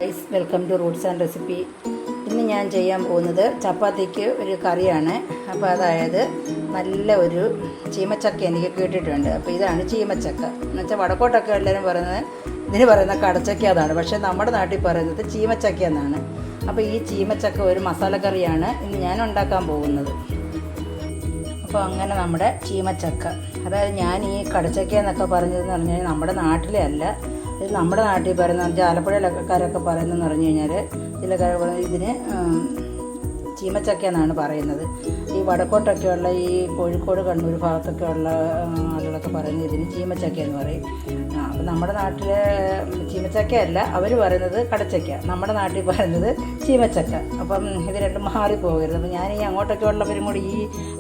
Guys, welcome to roots and recipe. ഇന്ന് ഞാൻ ചെയ്യാൻ പോകുന്നത് ചപ്പാത്തിക്ക് ഒരു കറിയാണ്. അപ്പോൾ അതായത് നല്ല ഒരു ചീമച്ചക്ക എനിക്ക് കേട്ടിട്ടുണ്ട്. അപ്പോൾ ഇതാണ് ചീമച്ചക്ക എന്ന് വെച്ചാൽ വടക്കോട്ടൊക്കെ എല്ലാവരും പറയുന്നത് ഇതിന് പറയുന്ന കടച്ചക്ക അതാണ്, പക്ഷേ നമ്മുടെ നാട്ടിൽ പറയുന്നത് ചീമച്ചക്ക എന്നാണ്. അപ്പോൾ ഈ ചീമച്ചക്ക ഒരു മസാലക്കറിയാണ് ഇന്ന് ഞാൻ ഉണ്ടാക്കാൻ പോകുന്നത്. അപ്പോൾ അങ്ങനെ നമ്മുടെ ചീമച്ചക്ക, അതായത് ഞാൻ ഈ കടച്ചക്ക എന്നൊക്കെ പറഞ്ഞതെന്ന് പറഞ്ഞു കഴിഞ്ഞാൽ നമ്മുടെ നാട്ടിലെ അല്ല, ഇത് നമ്മുടെ നാട്ടിൽ പറയുന്ന ആലപ്പുഴയിലൊക്കെക്കാരൊക്കെ പറയുന്നതെന്ന് പറഞ്ഞു കഴിഞ്ഞാൽ ഇതിന് ചീമച്ചക്ക എന്നാണ് പറയുന്നത്. ഈ വടക്കോട്ടൊക്കെയുള്ള ഈ കോഴിക്കോട് കണ്ണൂർ ഭാഗത്തൊക്കെയുള്ള ആളുകളൊക്കെ പറയുന്നത് ഇതിന് ചീമച്ചക്ക എന്ന് പറയും. അപ്പോൾ നമ്മുടെ നാട്ടിലെ ചീമച്ചക്ക അല്ല, അവർ പറയുന്നത് കടച്ചക്ക, നമ്മുടെ നാട്ടിൽ പറയുന്നത് ചീമച്ചക്ക. അപ്പം ഇത് രണ്ടും മാറിപ്പോകരുത്. അപ്പോൾ ഞാൻ ഈ അങ്ങോട്ടൊക്കെ ഉള്ളവരും കൂടി ഈ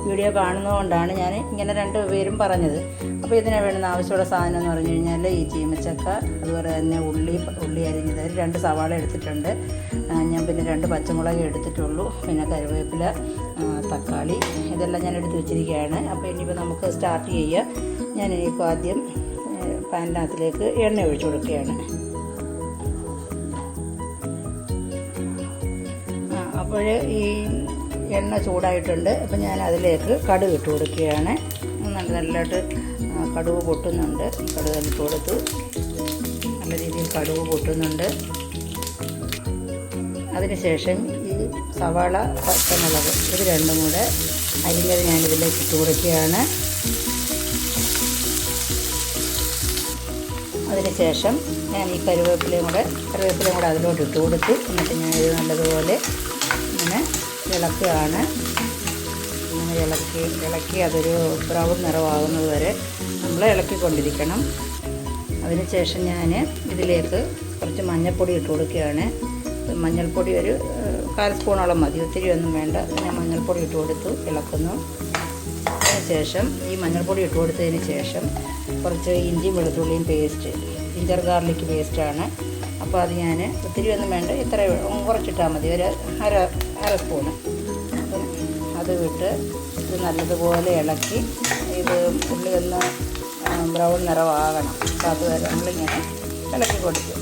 വീഡിയോ കാണുന്നതുകൊണ്ടാണ് ഞാൻ ഇങ്ങനെ രണ്ട് പേരും പറഞ്ഞത്. അപ്പോൾ ഇതിന് വേണ്ടുന്ന ആവശ്യമുള്ള സാധനം എന്ന് പറഞ്ഞു കഴിഞ്ഞാൽ ഈ ചീമച്ചക്ക, അതുപോലെ തന്നെ ഉള്ളി അരിഞ്ഞത്, 2 സവാള എടുത്തിട്ടുണ്ട് ഞാൻ, പിന്നെ 2 പച്ചമുളക് എടുത്തിട്ടുള്ളൂ, പിന്നെ കറിവേപ്പില, തക്കാളി, ഇതെല്ലാം ഞാൻ എടുത്ത് വെച്ചിരിക്കുകയാണ്. അപ്പോൾ ഇനിയിപ്പോൾ നമുക്ക് സ്റ്റാർട്ട് ചെയ്യാം. ഞാനിപ്പോൾ ആദ്യം പാനിനകത്തിലേക്ക് എണ്ണ ഒഴിച്ചു കൊടുക്കുകയാണ്. അപ്പോൾ ഈ എണ്ണ ചൂടായിട്ടുണ്ട്. അപ്പോൾ ഞാൻ അതിലേക്ക് കടുക് ഇട്ട് കൊടുക്കുകയാണ്. നല്ലതായിട്ട് കടുക് പൊട്ടുന്നുണ്ട്. കടുക് ഇട്ട് കൊടുത്തു. നല്ല രീതിയിൽ കടുക് പൊട്ടുന്നുണ്ട്. അതിനുശേഷം ഈ സവാള, പച്ചമുളക് ഇത് രണ്ടും കൂടെ അരിഞ്ഞത് ഞാനിതിലേക്ക് ഇട്ട് കൊടുക്കുകയാണ്. അതിനുശേഷം ഞാൻ ഈ കറിവേപ്പിലയും കൂടെ അതിലോട്ട് ഇട്ട് കൊടുത്തു. എന്നിട്ട് ഞാനിത് നല്ലതുപോലെ ഇങ്ങനെ ഇളക്കുകയാണ്. ഇളക്കി അതൊരു ബ്രൗൺ നിറമാകുന്നത് വരെ നമ്മൾ ഇളക്കിക്കൊണ്ടിരിക്കണം. അതിനുശേഷം ഞാൻ ഇതിലേക്ക് കുറച്ച് മഞ്ഞൾപ്പൊടി ഇട്ട് കൊടുക്കുകയാണ്. മഞ്ഞൾപ്പൊടി ഒരു 1/4 സ്പൂണോളം മതി, ഒത്തിരി ഒന്നും വേണ്ട. ഞാൻ മഞ്ഞൾപ്പൊടി ഇട്ട് കൊടുത്തു, ഇളക്കുന്നു. അതിനുശേഷം ഈ മഞ്ഞൾപ്പൊടി ഇട്ട് കൊടുത്തതിന് ശേഷം കുറച്ച് ഇഞ്ചിയും വെളുത്തുള്ളിയും പേസ്റ്റ്, ജിഞ്ചർ ഗാർലിക് പേസ്റ്റാണ്. അപ്പോൾ അത് ഞാൻ ഒത്തിരി ഒന്നും വേണ്ട, ഇത്ര കുറച്ചിട്ടാൽ മതി, ഒരു അര സ്പൂണ്. അപ്പം അത് വിട്ട് ഇത് നല്ലതുപോലെ ഇളക്കി, ഇത് ഉള്ളി ഒന്ന് ബ്രൗൺ നിറമാകണം. അപ്പോൾ അതുവരെ നമ്മളിങ്ങനെ ഇളക്കി കൊടുക്കും.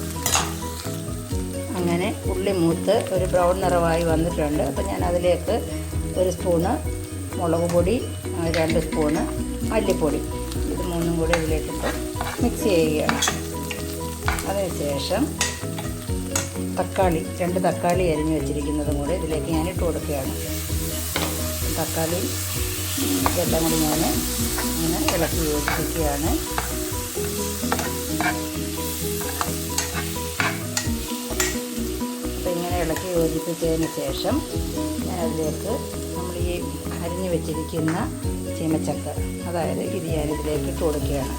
അങ്ങനെ ഉള്ളി മൂത്ത് ഒരു ബ്രൗൺ നിറമായി വന്നിട്ടുണ്ട്. അപ്പോൾ ഞാൻ അതിലേക്ക് 1 സ്പൂണ് മുളക് പൊടി, 2 സ്പൂണ് മല്ലിപ്പൊടി, ഇത് 3ഉം കൂടി ഇതിലേക്കിട്ട് മിക്സ് ചെയ്യുകയാണ്. അതിനുശേഷം തക്കാളി, 2 തക്കാളി അരിഞ്ഞ് വെച്ചിരിക്കുന്നതും കൂടി ഇതിലേക്ക് ഞാൻ ഇട്ട് കൊടുക്കുകയാണ്. തക്കാളി ഇതെല്ലാം കൂടി ഞാൻ ഇങ്ങനെ ഇളക്കി യോജിപ്പിക്കുകയാണ്. അപ്പോൾ ഇങ്ങനെ ഇളക്കി യോജിപ്പിച്ചതിന് ശേഷം ഞാൻ അതിലേക്ക് നമ്മൾ ഈ അരിഞ്ഞ് വെച്ചിരിക്കുന്ന ചീമച്ചക്ക, അതായത് ഇത് ഞാനിതിലേക്ക് ഇട്ട് കൊടുക്കുകയാണ്.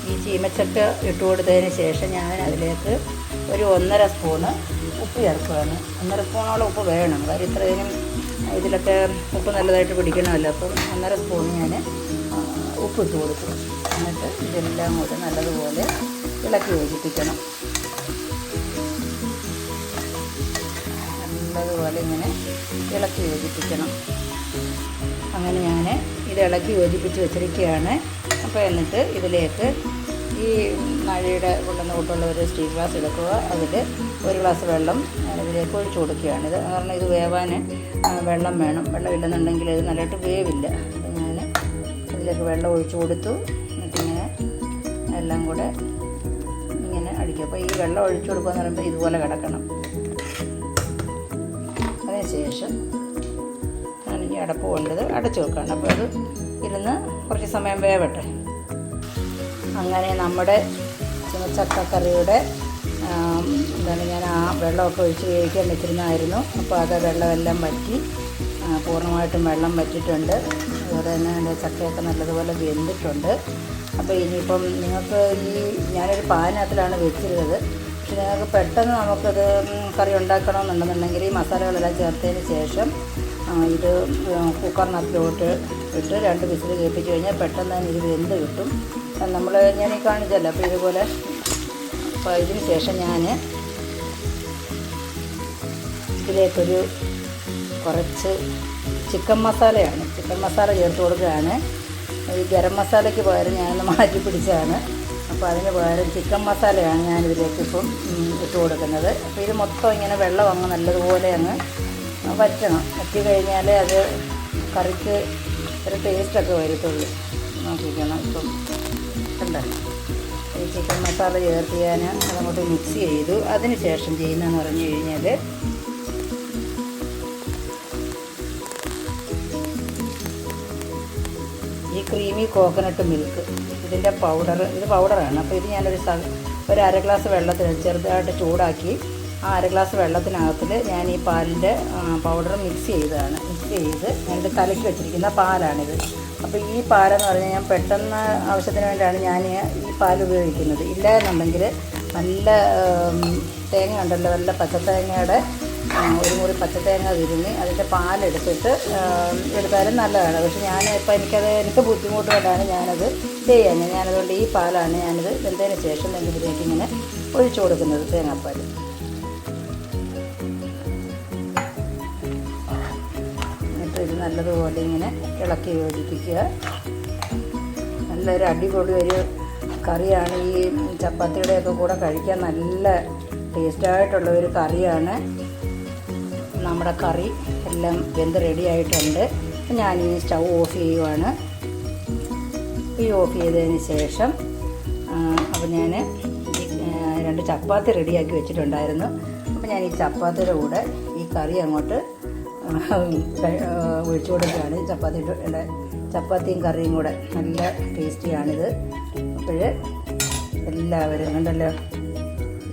ഈ ചീമച്ചക്ക ഇട്ട് കൊടുത്തതിന് ശേഷം ഞാൻ അതിലേക്ക് ഒരു 1.5 സ്പൂണ് ഉപ്പ് ചേർക്കുകയാണ്. 1.5 സ്പൂണോളം ഉപ്പ് വേണം, കാര്യം ഇത്രയും ഇതിലൊക്കെ ഉപ്പ് നല്ലതായിട്ട് പിടിക്കണമല്ലോ. അപ്പം 1.5 സ്പൂൺ ഞാൻ ഉപ്പ് ഇട്ട് കൊടുക്കും. എന്നിട്ട് ഇതെല്ലാം കൂടെ നല്ലതുപോലെ ഇളക്കി യോജിപ്പിക്കണം. നല്ലതുപോലെ ഇങ്ങനെ ഇളക്കി യോജിപ്പിക്കണം. അങ്ങനെ ഞാൻ ഇത് ഇളക്കി യോജിപ്പിച്ച് വെച്ചിരിക്കുകയാണ്. അപ്പോൾ എന്നിട്ട് ഇതിലേക്ക് ഈ നാഴിയുടെ കൊണ്ടുവന്ന കൂട്ടുള്ള ഒരു സ്റ്റീൽ ഗ്ലാസ് എടുക്കുക. അതിൽ 1 ഗ്ലാസ് വെള്ളം ഇതിലേക്ക് ഒഴിച്ചു കൊടുക്കുകയാണ്. ഇത് കാരണം ഇത് വേവാൻ വെള്ളം വേണം, വെള്ളമില്ലെന്നുണ്ടെങ്കിൽ ഇത് നല്ലതായിട്ട് വേവില്ല. അപ്പോൾ ഞാൻ ഇതിലേക്ക് വെള്ളം ഒഴിച്ചു കൊടുത്തു. എന്നിട്ടിങ്ങനെ എല്ലാം കൂടെ ഇങ്ങനെ അടിക്കും. അപ്പോൾ ഈ വെള്ളം ഒഴിച്ചു കൊടുക്കുക എന്ന് പറയുമ്പോൾ ഇതുപോലെ കിടക്കണം. അതിനുശേഷം ഞാനിനി അടപ്പ് കൊണ്ടത് അടച്ചു വെക്കണം. അപ്പോൾ അത് ഇരുന്ന് കുറച്ച് സമയം വേവട്ടെ. അങ്ങനെ നമ്മുടെ ചീമച്ചക്കക്കറിയുടെ ഞാൻ ആ വെള്ളമൊക്കെ ഒഴിച്ച് വേവിക്കാൻ വെച്ചിരുന്നായിരുന്നു. അപ്പോൾ അത് വെള്ളമെല്ലാം വറ്റി, പൂർണ്ണമായിട്ടും വെള്ളം വറ്റിയിട്ടുണ്ട്. അതുപോലെ തന്നെ എൻ്റെ ചക്കയൊക്കെ നല്ലതുപോലെ വെന്തിട്ടുണ്ട്. അപ്പോൾ ഇനിയിപ്പം നിങ്ങൾക്ക് ഞാനൊരു പാനിനകത്തിലാണ് വെച്ചിരുന്നത്. പക്ഷേ നിങ്ങൾക്ക് പെട്ടെന്ന് നമുക്കത് കറി ഉണ്ടാക്കണമെന്നുണ്ടെന്നുണ്ടെങ്കിൽ ഈ മസാലകളെല്ലാം ചേർത്തതിന് ശേഷം ഇത് കുക്കറിനകത്തിലോട്ട് ഇട്ട് 2 വിസിൽ കേൾപ്പിച്ച് കഴിഞ്ഞാൽ പെട്ടെന്ന് തന്നെ ഇത് വെന്ത് കിട്ടും. ഞാൻ ഈ കാണിച്ചല്ലോ. അപ്പോൾ ഇതുപോലെ, അപ്പോൾ ഇതിന് ശേഷം ഞാൻ ഇതിലേക്കൊരു കുറച്ച് ചിക്കൻ മസാലയാണ്. ചിക്കൻ മസാല ചേർത്ത് കൊടുക്കുകയാണ്. ഈ ഗരം മസാലയ്ക്ക് പകരം ഞാനൊന്ന് മാറ്റി പിടിച്ചതാണ്. അപ്പോൾ അതിന് പകരം ചിക്കൻ മസാലയാണ് ഞാനിതിലേക്ക് ഇപ്പം ഇട്ട് കൊടുക്കുന്നത്. അപ്പോൾ ഇത് മൊത്തം ഇങ്ങനെ വെള്ളം അങ്ങ് നല്ലതുപോലെ അങ്ങ് വറ്റണം. വറ്റി കഴിഞ്ഞാൽ അത് കറിക്ക് ഒരു ടേസ്റ്റൊക്കെ വരത്തുള്ളൂ. നോക്കിക്കണം. ഇപ്പം കണ്ടോ, ഈ ചിക്കൻ മസാല ചേർത്ത് ഞാൻ അതങ്ങോട്ട് മിക്സ് ചെയ്തു. അതിന് ശേഷം ചെയ്യുന്നതെന്ന് പറഞ്ഞു കഴിഞ്ഞാൽ ഈ ക്രീമി കോക്കനട്ട് മിൽക്ക്, ഇതിൻ്റെ പൗഡർ, ഇത് പൗഡറാണ്. അപ്പോൾ ഇത് ഞാനൊരു അര ഗ്ലാസ് വെള്ളത്തിൽ ചെറുതായിട്ട് ചൂടാക്കി ആ അര ഗ്ലാസ് വെള്ളത്തിനകത്തിൽ ഞാൻ ഈ പാലിൻ്റെ പൗഡർ മിക്സ് ചെയ്തതാണ്. മിക്സ് ചെയ്ത് ഞാനിത് കലക്കി വെച്ചിരിക്കുന്ന പാലാണിത്. അപ്പോൾ ഈ പാലെന്ന് പറഞ്ഞാൽ ഞാൻ പെട്ടെന്ന് ആവശ്യത്തിന് വേണ്ടിയാണ് ഞാൻ ഈ പാൽ ഉപയോഗിക്കുന്നത്. ഇല്ല എന്നുണ്ടെങ്കിൽ നല്ല തേങ്ങ ഉണ്ടല്ലോ, നല്ല പച്ചത്തേങ്ങയുടെ ഒരു മുറി പച്ചത്തേങ്ങ തിരുമ്മി അതിൻ്റെ പാലെടുത്തിട്ട് എടുത്താലും നല്ലതാണ്. പക്ഷെ ഞാനിപ്പോൾ എനിക്ക് ബുദ്ധിമുട്ട് കൊണ്ടാണ് ഞാനത് ചെയ്യാൻ. ഞാനതുകൊണ്ട് ഈ പാലാണ് ഞാനിത് വെന്തതിന് ശേഷം ഇതിലേക്ക് ഇങ്ങനെ ഒഴിച്ചു കൊടുക്കുന്നത്, തേങ്ങാപ്പാൽ. എന്നിട്ട് ഇത് നല്ലതുപോലെ ഇങ്ങനെ ഇളക്കി യോജിപ്പിക്കുക. നല്ലൊരു അടിപൊളി ഒരു കറിയാണ്. ഈ ചപ്പാത്തിയുടെയൊക്കെ കൂടെ കഴിക്കാൻ നല്ല ടേസ്റ്റായിട്ടുള്ള ഒരു കറിയാണ്. നമ്മുടെ കറി എല്ലാം വെന്ത് റെഡി ആയിട്ടുണ്ട്. ഞാനിനി സ്റ്റൗ ഓഫ് ചെയ്യുവാണ്. ഈ ഓഫ് ചെയ്തതിന് ശേഷം അപ്പോൾ ഞാൻ 2 ചപ്പാത്തി റെഡിയാക്കി വെച്ചിട്ടുണ്ടായിരുന്നു. അപ്പോൾ ഞാൻ ഈ ചപ്പാത്തിയുടെ കൂടെ ഈ കറി അങ്ങോട്ട് ഒഴിച്ചു കൊടുക്കുകയാണ്. ചപ്പാത്തിയും കറിയും കൂടെ നല്ല ടേസ്റ്റിയാണിത്. അപ്പോൾ എല്ലാവരും കണ്ടല്ലോ,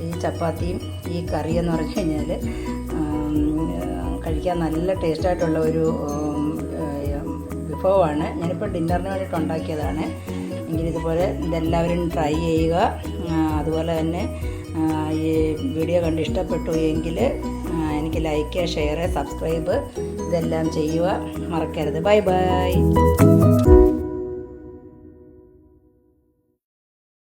ഈ ചപ്പാത്തിയും ഈ കറിയെന്ന് പറഞ്ഞു കഴിഞ്ഞാൽ കഴിക്കാൻ നല്ല ടേസ്റ്റായിട്ടുള്ള ഒരു വിഭവമാണ്. ഞാനിപ്പോൾ ഡിന്നറിന് വേണ്ടിയിട്ട് ഉണ്ടാക്കിയതാണ്. എങ്കിൽ ഇതുപോലെ ഇതെല്ലാവരും ട്രൈ ചെയ്യുക. അതുപോലെ തന്നെ ഈ വീഡിയോ കണ്ട് ഇഷ്ടപ്പെട്ടു എങ്കിൽ എനിക്ക് ലൈക്ക്, ഷെയർ, സബ്സ്ക്രൈബ് ഇതെല്ലാം ചെയ്യുക മറക്കരുത്. Bye bye.